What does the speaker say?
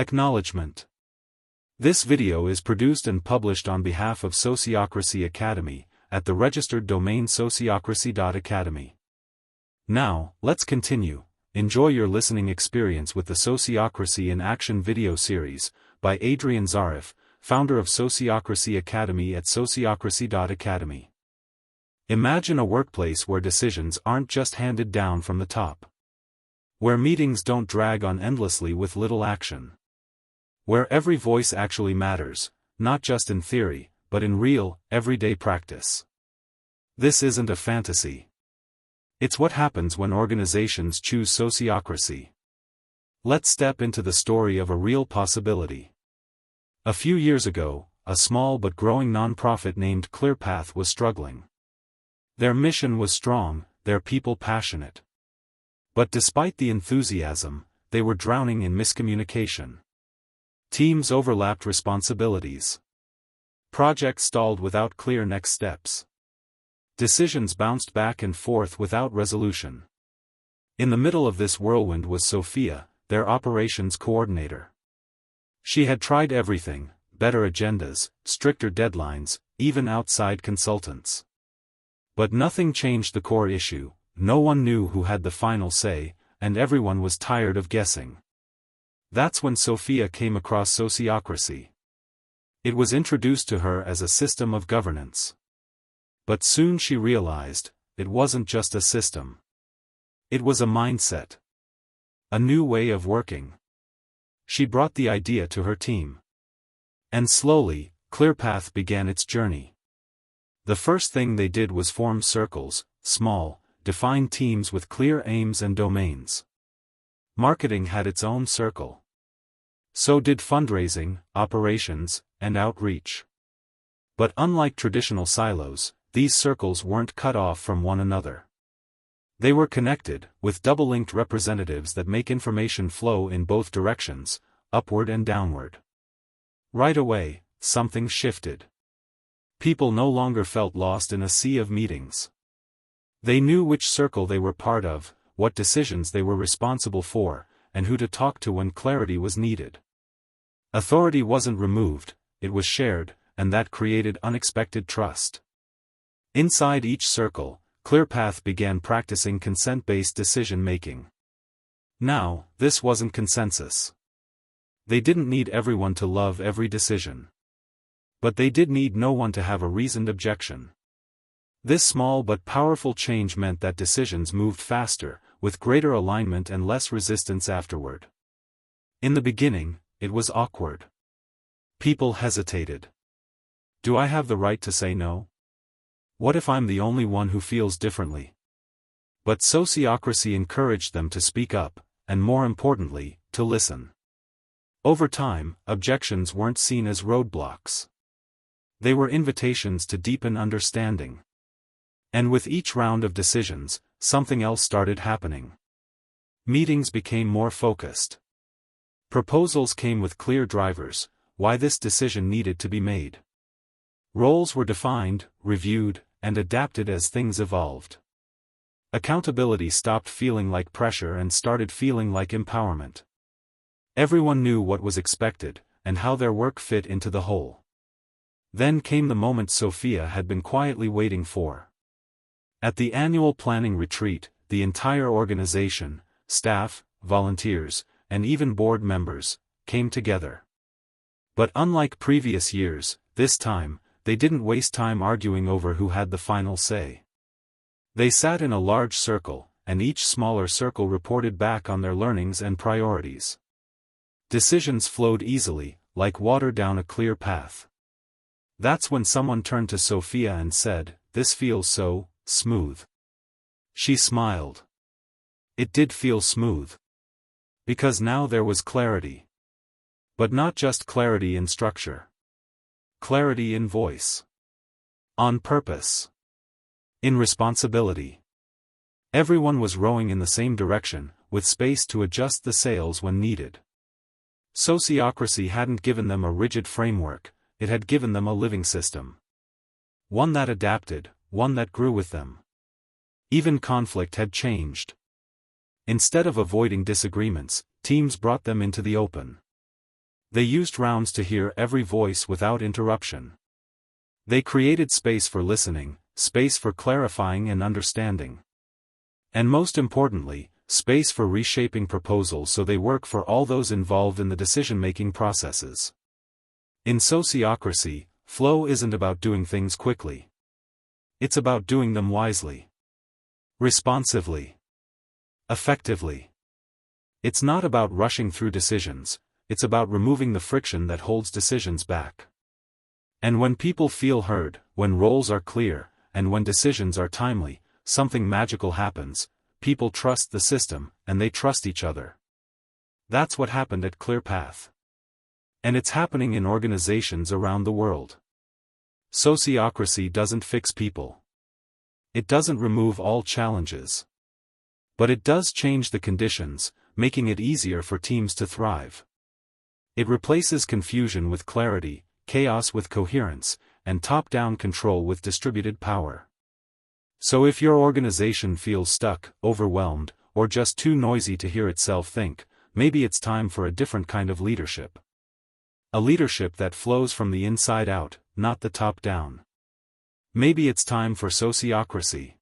Acknowledgement. This video is produced and published on behalf of Sociocracy.Academy, at the registered domain Sociocracy.Academy. Now, let's continue. Enjoy your listening experience with the Sociocracy in Action video series, by Adrian Zarif, founder of Sociocracy.Academy at Sociocracy.Academy. Imagine a workplace where decisions aren't just handed down from the top. Where meetings don't drag on endlessly with little action. Where every voice actually matters, not just in theory, but in real, everyday practice. This isn't a fantasy. It's what happens when organizations choose sociocracy. Let's step into the story of a real possibility. A few years ago, a small but growing nonprofit named ClearPath was struggling. Their mission was strong, their people passionate. But despite the enthusiasm, they were drowning in miscommunication. Teams overlapped responsibilities. Projects stalled without clear next steps. Decisions bounced back and forth without resolution. In the middle of this whirlwind was Sophia, their operations coordinator. She had tried everything: better agendas, stricter deadlines, even outside consultants. But nothing changed the core issue. No one knew who had the final say, and everyone was tired of guessing. That's when Sophia came across sociocracy. It was introduced to her as a system of governance. But soon she realized, it wasn't just a system. It was a mindset. A new way of working. She brought the idea to her team. And slowly, ClearPath began its journey. The first thing they did was form circles, small, defined teams with clear aims and domains. Marketing had its own circle. So did fundraising, operations, and outreach. But unlike traditional silos, these circles weren't cut off from one another. They were connected, with double-linked representatives that make information flow in both directions, upward and downward. Right away, something shifted. People no longer felt lost in a sea of meetings. They knew which circle they were part of, what decisions they were responsible for, and who to talk to when clarity was needed. Authority wasn't removed, it was shared, and that created unexpected trust. Inside each circle, ClearPath began practicing consent-based decision-making. Now, this wasn't consensus. They didn't need everyone to love every decision. But they did need no one to have a reasoned objection. This small but powerful change meant that decisions moved faster, with greater alignment and less resistance afterward. In the beginning, it was awkward. People hesitated. Do I have the right to say no? What if I'm the only one who feels differently? But sociocracy encouraged them to speak up, and more importantly, to listen. Over time, objections weren't seen as roadblocks. They were invitations to deepen understanding. And with each round of decisions, something else started happening. Meetings became more focused. Proposals came with clear drivers, why this decision needed to be made. Roles were defined, reviewed, and adapted as things evolved. Accountability stopped feeling like pressure and started feeling like empowerment. Everyone knew what was expected, and how their work fit into the whole. Then came the moment Sophia had been quietly waiting for. At the annual planning retreat, the entire organization, staff, volunteers, and even board members, came together. But unlike previous years, this time, they didn't waste time arguing over who had the final say. They sat in a large circle, and each smaller circle reported back on their learnings and priorities. Decisions flowed easily, like water down a clear path. That's when someone turned to Sophia and said, "This feels so smooth." She smiled. It did feel smooth. Because now there was clarity. But not just clarity in structure. Clarity in voice. On purpose. In responsibility. Everyone was rowing in the same direction, with space to adjust the sails when needed. Sociocracy hadn't given them a rigid framework, it had given them a living system. One that adapted, one that grew with them. Even conflict had changed. Instead of avoiding disagreements, teams brought them into the open. They used rounds to hear every voice without interruption. They created space for listening, space for clarifying and understanding. And most importantly, space for reshaping proposals so they work for all those involved in the decision-making processes. In sociocracy, flow isn't about doing things quickly. It's about doing them wisely, responsively, effectively. It's not about rushing through decisions, it's about removing the friction that holds decisions back. And when people feel heard, when roles are clear, and when decisions are timely, something magical happens. People trust the system, and they trust each other. That's what happened at ClearPath. And it's happening in organizations around the world. Sociocracy doesn't fix people. It doesn't remove all challenges. But it does change the conditions, making it easier for teams to thrive. It replaces confusion with clarity, chaos with coherence, and top-down control with distributed power. So if your organization feels stuck, overwhelmed, or just too noisy to hear itself think, maybe it's time for a different kind of leadership. A leadership that flows from the inside out, not the top down. Maybe it's time for sociocracy.